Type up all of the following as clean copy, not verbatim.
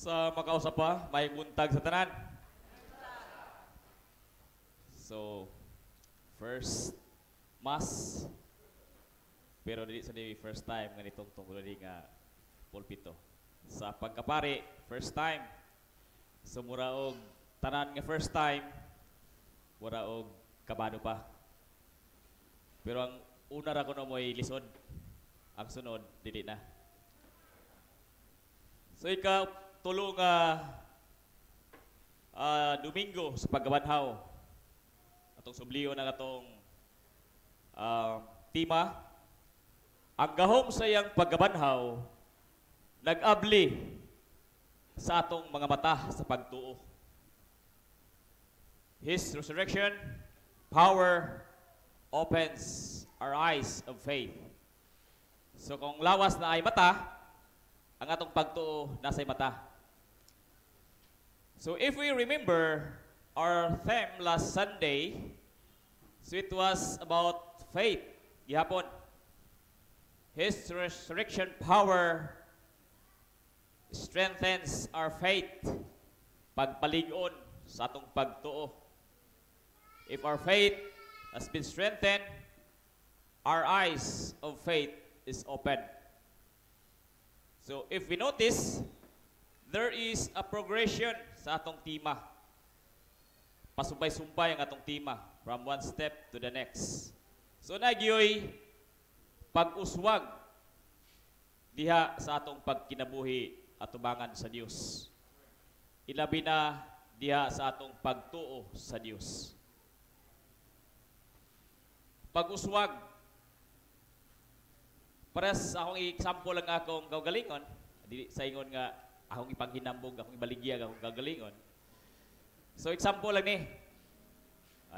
Sa makausap pa, may buntag sa tanan. So, first mass, pero dili sa di first time nga nitong tungkol nga pulpito. Sa pagkapari, first time. So mura og tanan nga first time, mura og kabado pa. Pero ang una ra ko na mo'y lisod, ang sunod dili na. So ikaw tulo nga Domingo sa paggabanhaw atong subliyo na atong tema ang gahom sa iyang paggabanhaw nag-abli sa atong mga mata sa pagtuo. His resurrection power opens our eyes of faith. So kung lawas na ay mata, ang atong pagtuo nasa mata. So if we remember our theme last Sunday, so it was about faith. Gihapon. His resurrection power strengthens our faith. Pagpalig-on sa atong pagtuo. If our faith has been strengthened, our eyes of faith is open. So if we notice, there is a progression sa atong tema. Pasumpay-sumpay ang atong tema from one step to the next. So nagyoy pag-uswag diha sa atong pagkinabuhi at tubangan sa Dios. Ilabi na diha sa atong pagtuo sa Dios. Pag-uswag. Pares akong example lang akong kagalingon, di sa ingon nga akong ipanghinambog, akong ibaligya akong kagalingon. So example lang ni.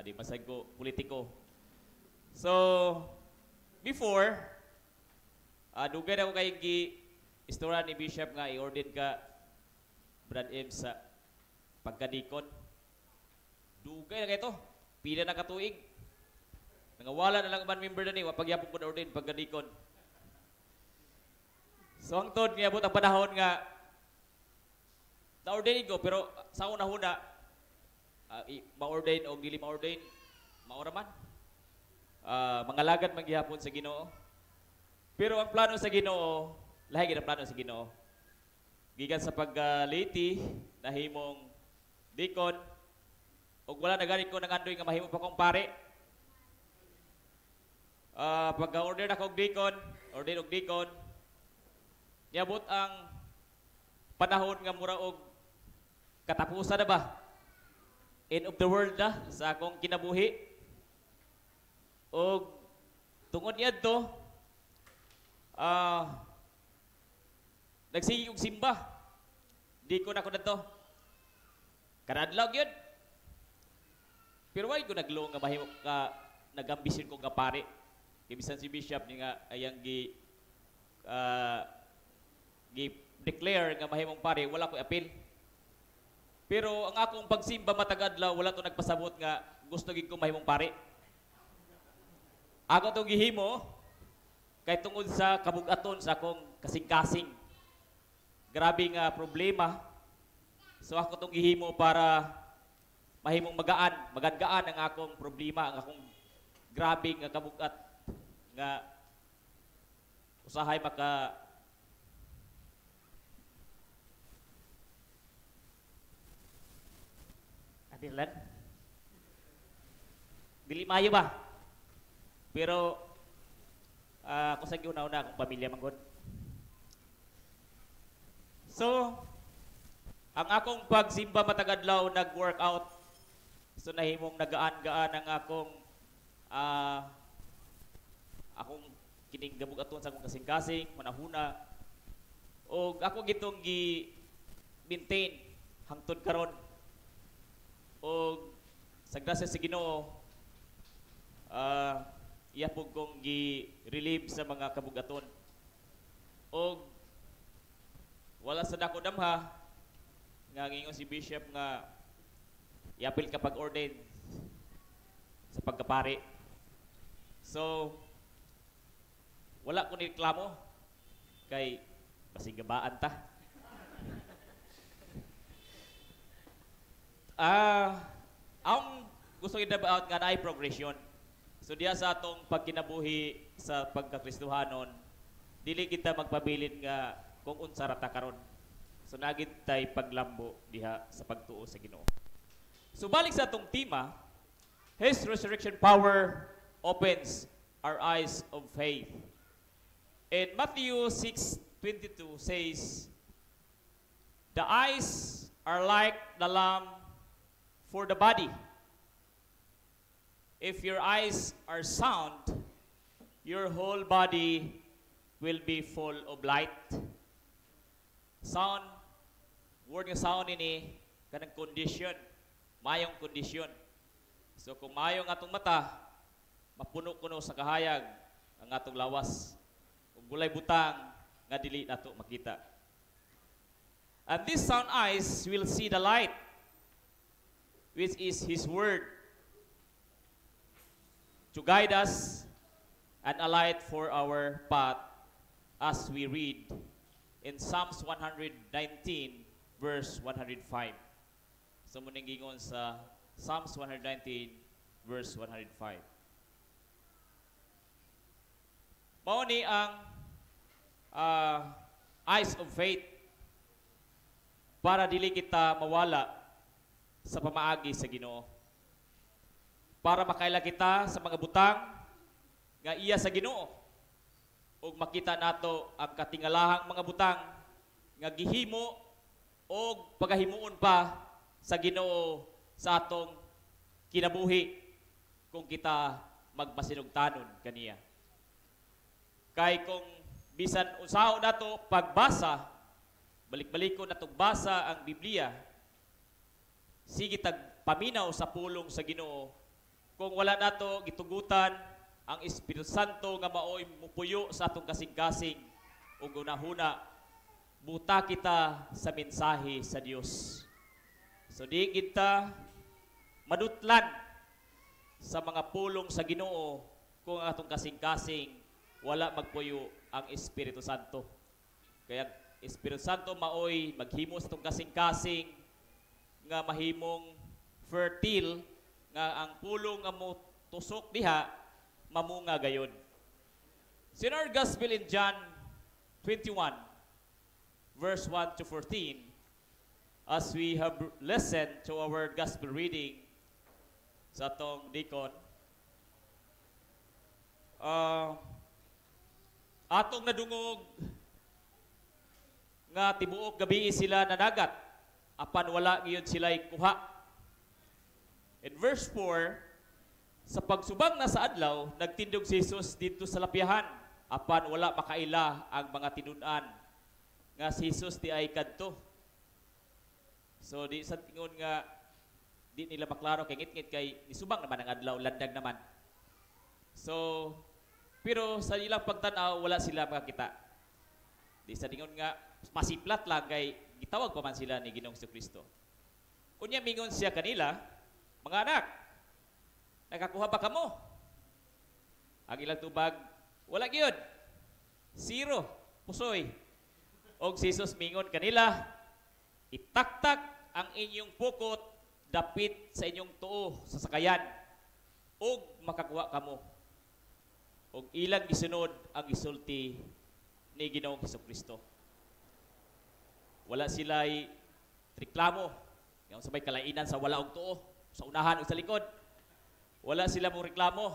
Di masay ko politiko. So before dugay ako kay istorya ni Bishop nga i-ordain ka Brad M sa pagkadikon. Dugay na kay to. Pila na katuig. Nangawala na lang man member na ni wa pagyapon ko na ordain pagkadikon. So ang tod niya ang panahon nga na-ordain ko pero sa una-una ma-ordain o dili ma-ordain maura man. Mangalagad man gihapon sa Ginoo. Pero ang plano sa Ginoo, lahi gid ang plano sa Ginoo. Gikan sa paggaliti nahimong dikon ug wala na gani ko nangandoy nga mahimo pa kong pare. Pagka-order na kong dikon, ordain og dikon, niabot ang panahon nga mura og katapusan na ba? End of the world na sa akong kinabuhi. Og tungod niadto nagsigi og simba. Di ko na ko nadto. Kadadlaw gyud. Pero why ko naglo nga mahimo ka nagambisyon ko nga pare. Kay bisan si Bishop ni nga ayang gi-declare nga mahimong pare, wala ko appeal. Pero ang akong pagsimba matagadlaw, wala to nagpasabot nga gusto gid ko mahimong pare. Ako tong gihimo kay tungod sa kabug-aton sa akong kasing-kasing. Grabe nga problema. So ako tong gihimo para mahimong magaan ang akong problema, ang akong grabe nga kabug-at nga usahay maka adilan dili mayo ba pero kung sa una akong pamilya manggod. So ang akong pagsimba matagadlaw nag-workout, so nahimong nagaan-gaan ang akong kining gabug-aton sa akong kasing-kasing, manahuna. O ako gitong gi-maintain hangtod karon. O sa grasya sa Ginoo, iya po kong gi-relieve sa mga kabug-aton. O wala sa dako damha, nga ngingon si Bishop nga iapil kapag ordain sa pagkapari. So, wala ko nireklamo kay basig gabaan ta. ang gusto i-about nga na ay progression. So diya sa atong pagkinabuhi sa pagkakristohanon, dili kita magpabilin nga kung unsa ra ta karon. So nagid tay paglambo diha sa pagtuo sa Ginoo. So balik sa atong tema, His resurrection power opens our eyes of faith. And Matthew 6:22 says, "The eyes are like the lamp for the body. If your eyes are sound, your whole body will be full of light." Sound, word nga sound ini, kanang condition, mayong kondisyon. So kung mayong atong mata, mapuno-kuno sa kahayag ang atong lawas. Kung gulay butang, nga dili nato makita. And these sound eyes will see the light, which is His word, to guide us and a light for our path, as we read in Psalms 119 verse 105. So muning gingon sa Psalms 119 verse 105. Mao ni ang eyes of faith para dili kita mawala sa pamaagi sa Ginoo. Para makaila kita sa mga butang nga iya sa Ginoo ug makita nato ang katingalahang mga butang nga gihimo og pagahimuon pa sa Ginoo sa atong kinabuhi kung kita magmasinugtanon kaniya. Kay kung bisan usaho nato pagbasa, balik-baliko nato basa ang Biblia, sige tag paminaw sa pulong sa Ginoo kung wala nato gitugutan ang Espiritu Santo nga maoy mupuyo sa atong kasing-kasing ug unahuna buta kita sa mensahe sa Dios. So di kita madutlan sa mga pulong sa Ginoo kung atong kasing-kasing wala magpuyo ang Espiritu Santo. Kaya Espiritu Santo maoy maghimo sa atong kasing-kasing nga mahimong fertile nga ang pulong nga mo tusok diha mamunga gayon. So in our gospel in John 21 verse 1 to 14, as we have listened to our gospel reading sa atong deacon, atong nadungog nga tibuok gabi sila nanagat apan wala gyud sila'y kuha. In verse 4, sa pagsubang na sa adlaw, nagtindog si Jesus dito sa lapihan apan wala makaila ang mga tinun-an nga si Jesus di ay kadto. So di sa tingon nga di nila maklaro kay ngit-ngit kay nisubang naman ang adlaw, landag naman. So pero sa ilang pagtanaw wala sila makakita. Di sa tingon nga masiplat lang kay gitawag pa man sila ni Ginoong Jesucristo. Unya mingon siya kanila, "Mga anak, nakakuha ba kamo?" Ang ilang tubag, "Wala gyud. Zero, pusoy." Og si Jesus mingon kanila, "Itaktak ang inyong pukot dapit sa inyong tuo sa sakayan ug makakuha kamo." Og ilang gisunod ang gisulti ni Ginoong Jesucristo. Wala sila'y reklamo, yung sabay kalainan sa wala og tuo, sa unahan o sa likod. Wala sila mong reklamo.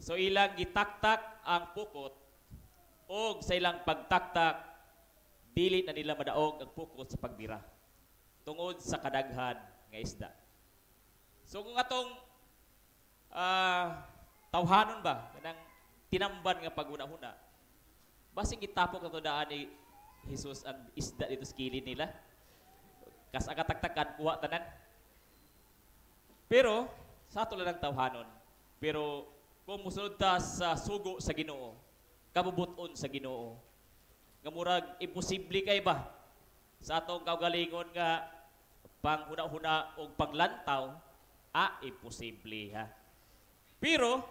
So ilang gitaktak ang pukot og sa ilang pagtaktak dili na nila madaog ang pukot sa pagbira tungod sa kadaghan nga isda. So kung atong tawhanon ba kanang tinamban nga paguna-huna, basig gitapok ato daan ni Jesus ang isda dito sa kilid nila. Kas akataktakan kuha tanan. Pero sa ato lang tawhanon. Pero kung musunod ta sa sugo sa Ginoo, kabubuton sa Ginoo, nga murag imposible kay ba sa atong kaugalingon nga panghuna-huna o panglantaw, imposible ha. Pero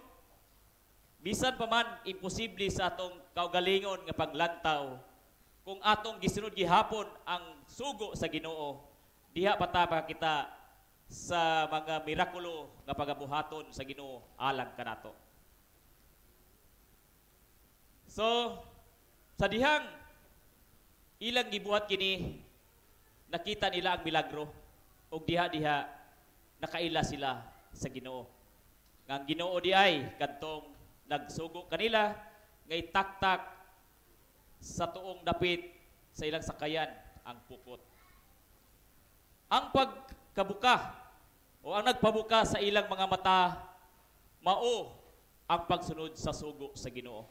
bisan pa man imposible sa atong kaugalingon nga paglantaw, kung atong gisunod gihapon ang sugo sa Ginoo, diha pa ta kita sa mga mirakulo nga pagabuhaton sa Ginoo alang kanato. So, sa dihang ilang gibuhat kini, nakita nila ang milagro ug diha-diha nakaila sila sa Ginoo. Nga ang Ginoo di ay kadtong nagsugo kanila nga itaktak sa tuong dapit sa ilang sakayan ang pukot. Ang pagkabuka o ang nagpabuka sa ilang mga mata mao ang pagsunod sa sugo sa Ginoo.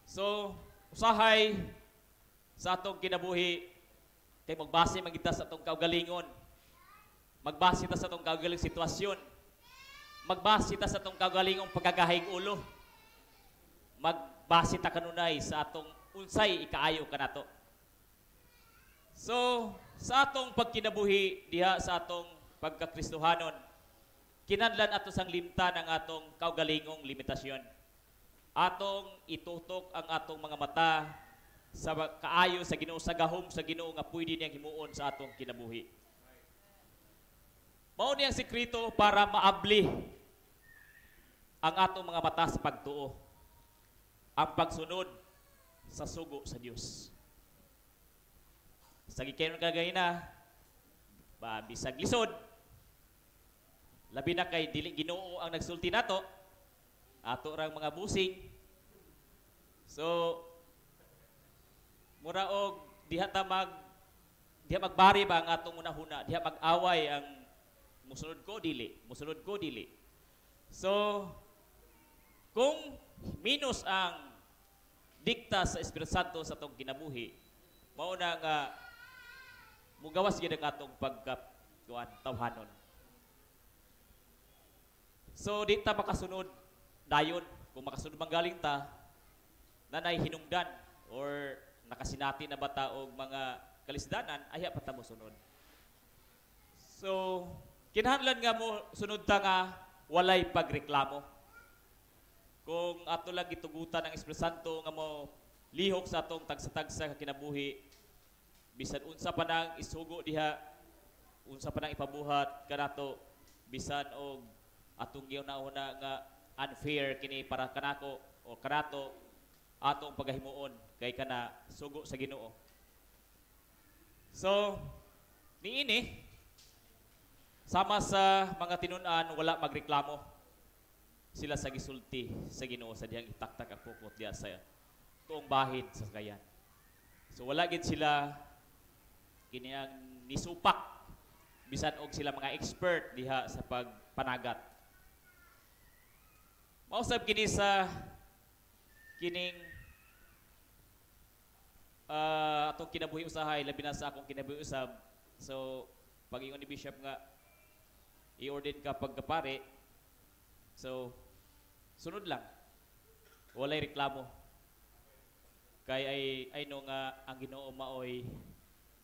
So, usahay sa atong kinabuhi kay magbase magita sa atong kaugalingon. Magbase ta sa atong kaugalingong sitwasyon. Magbase ta sa atong kaugalingong pagkagahig ulo. Magbase ta kanunay sa atong unsay ikaayo kanato. So, sa atong pagkinabuhi diha sa atong pagkakristohanon, kinahanglan ato sang limtan ang atong kaugalingong limitasyon. Atong itutok ang atong mga mata sa kaayo sa Ginoo, sa gahom sa Ginoo nga pwede niyang himuon sa atong kinabuhi. Mao ni ang sekreto para maabli ang atong mga mata sa pagtuo, ang pagsunod sa sugo sa Dios. Sa gikayon kagayna, bisag lisod, labi na kay dili Ginoo ang nagsulti nato, ato rang mga busing. So, mura og diha magbari ba ang atong unahuna, diha mag-away ang musunod ko dili. So, kung minus ang dikta sa Espiritu Santo sa atong kinabuhi, mao na nga mugawas gyud ang atong tawhanon. So, di ta makasunod dayon. Kung makasunod manggaling ta, nanay hinungdan or nakasinati na bata og mga kalisdanan, ay pa ta mo sunod. So, kinahanglan nga mo sunod ta nga walay pagreklamo. Kung ato lang gitugutan ng Espiritu Santo nga mo lihok sa atong tagsa-tagsa nga kinabuhi, bisan unsa pa nang isugo diha, unsa pa nang ipabuhat kanato, bisan og atong giuna-una nga unfair kini para kanako o kanato atong pagahimuon kay kana sugo sa Ginoo. So, niini sama sa mga tinun-an wala magreklamo. Sila sa gisulti sa Ginoo sa diyang itaktak ang pukot diya sa tuong bahid sa kayan. So wala gid sila kiniyang nisupak bisan og sila mga expert diha sa pagpanagat. Mausab kini sa kining atong kinabuhi usahay, labi na sa akong kinabuhi usab. So pag-ingon ni Bishop nga i-ordain ka pagkapare, so sunod lang, walay reklamo. Kay ay no nga ang Ginoo maoy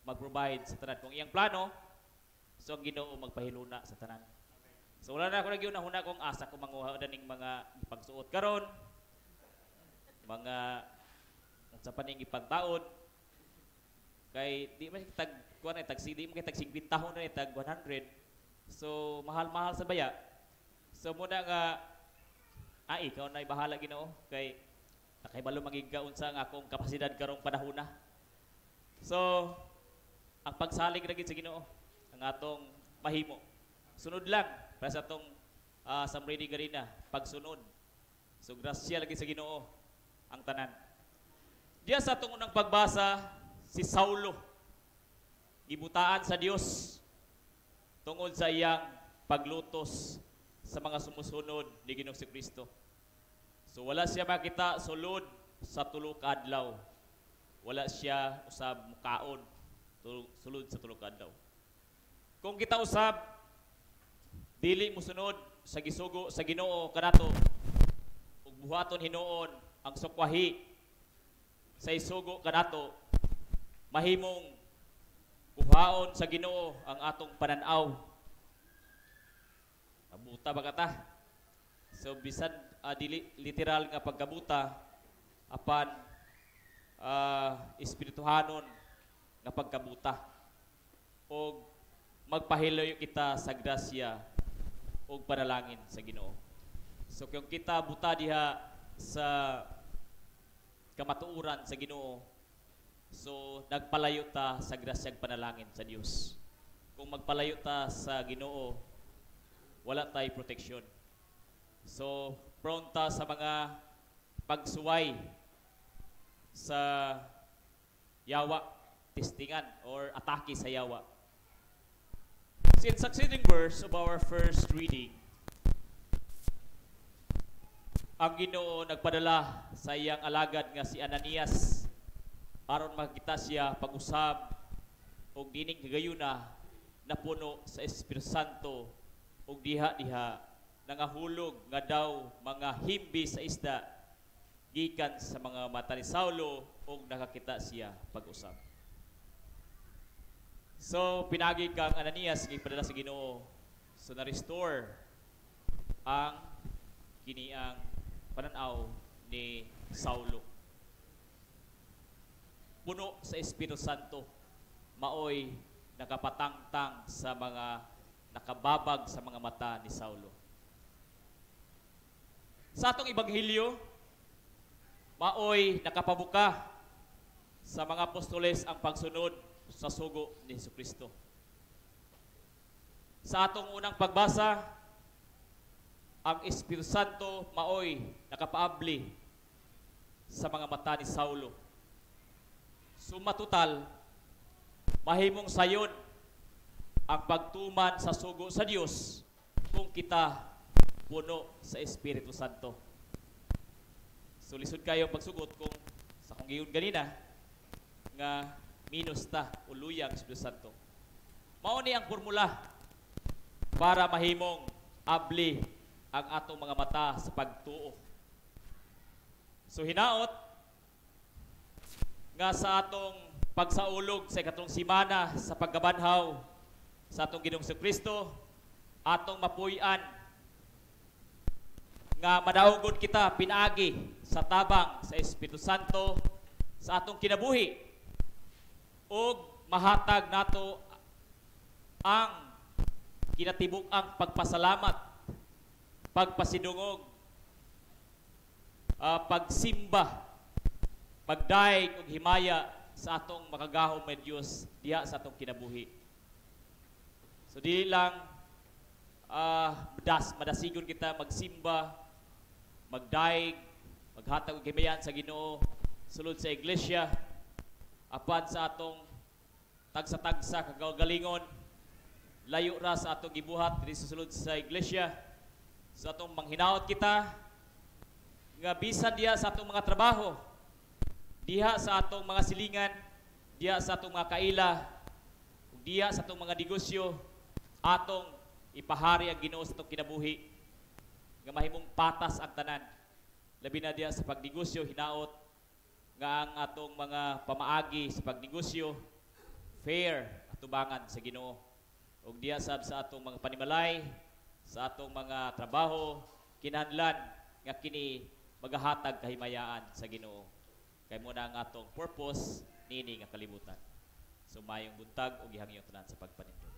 mag-provide sa tanan. Kung iyang plano, so ang Ginoo magpahiluna sa tanan. So wala na ako nagyunahuna kung asa ko manguha daning mga pagsuot karon, mga sa paning ipagtaon. Kay di man tag kuan ay tag CD mo kay tag 50 tahon na tag 100. So mahal-mahal sa baya. So muna nga ikaw na bahala Ginoo kay nakahibalo magigga unsa ang akong kapasidad karong panahona. So ang pagsalig ra gid sa Ginoo ang atong mahimo. Sunod lang para sa atong summary ni Garina, pagsunod. So grasya lagi sa Ginoo ang tanan. Diya sa atong unang pagbasa, si Saulo gibutaan sa Dios tungod sa iyang paglutos sa mga sumusunod ni Ginoong Kristo. So wala siya makita sulod sa tulo ka adlaw. Wala siya usab mukaon sulod sa tulo ka adlaw. Kung kita usab dili musunod sa gisugo sa Ginoo kanato ug buhaton hinuon ang sukwahi sa isugo kanato, mahimong kuhaon sa Ginoo ang atong pananaw. Kabuta ba kata? So bisan dili literal nga pagkabuta apan espirituhanon nga pagkabuta o magpahiloy kita sa grasya o panalangin sa Ginoo. So kung kita buta diha sa kamatuuran sa Ginoo, so nagpalayo ta sa grasyang panalangin sa Dios. Kung magpalayo ta sa Ginoo, wala tay protection. So prone ta sa mga pagsuway sa yawa, testingan or atake sa yawa. So in succeeding verse of our first reading, ang Ginoo nagpadala sa iyang alagad nga si Ananias aron makita siya pag-usab og dining higayuna na puno sa Espiritu Santo og diha-diha nangahulog nga daw mga himbi sa isda gikan sa mga mata ni Saulo og nakakita siya pag-usab. So, pinagi kang Ananias ng padala sa Ginoo. So, na-restore ang kiniang pananaw ni Saulo. Puno sa Espiritu Santo, maoy nakapatangtang sa mga nakababag sa mga mata ni Saulo. Sa atong Ebanghelyo, maoy nakapabuka sa mga apostoles ang pagsunod sa sugo ni Jesucristo. Sa atong unang pagbasa, ang Espiritu Santo maoy nakapaabli sa mga mata ni Saulo. Sumatotal, mahimong sayon ang pagtuman sa sugo sa Dios kung kita puno sa Espiritu Santo. So lisod kayo pagsugot kung sa kung giyon ganina nga minus ta o luyang Espiritu Santo. Mao ni ang formula para mahimong abli ang atong mga mata sa pagtuo. So hinaot nga sa atong pagsaulog sa ikatlong simana sa paggabanhaw sa atong Ginoong Jesucristo, atong mapuy-an nga madaugod kita pinaagi sa tabang sa Espiritu Santo sa atong kinabuhi ug mahatag nato ang kinatibuk-ang pagpasalamat, pagpasidungog, pagsimba, pagdaig ug himaya sa atong makagahom may Dios diha sa atong kinabuhi. So di lang madasigon kita magsimba, magdaig, maghatag og himayan sa Ginoo sulod sa iglesia, apan sa atong tagsa-tagsa kagagalingon, layo ra sa atong gibuhat diri sa sulod sa iglesia, sa atong manghinaot kita nga bisan diha sa atong mga trabaho, diha sa atong mga silingan, diha sa atong mga kaila, diha sa atong mga negosyo, atong ipahari ang Ginoo sa atong kinabuhi nga mahimong patas ang tanan, labi na diha sa pagnegosyo, hinaot nga ang atong mga pamaagi sa pagnegosyo fair at tubangan sa Ginoo ug diha sab sa atong mga panimalay, sa atong mga trabaho, kinahanglan nga kini magahatag kahimayaan sa Ginoo kay mo na ang atong purpose nini nga kalibutan. So mayong buntag ug gihangyo tanan sa pagpanindig.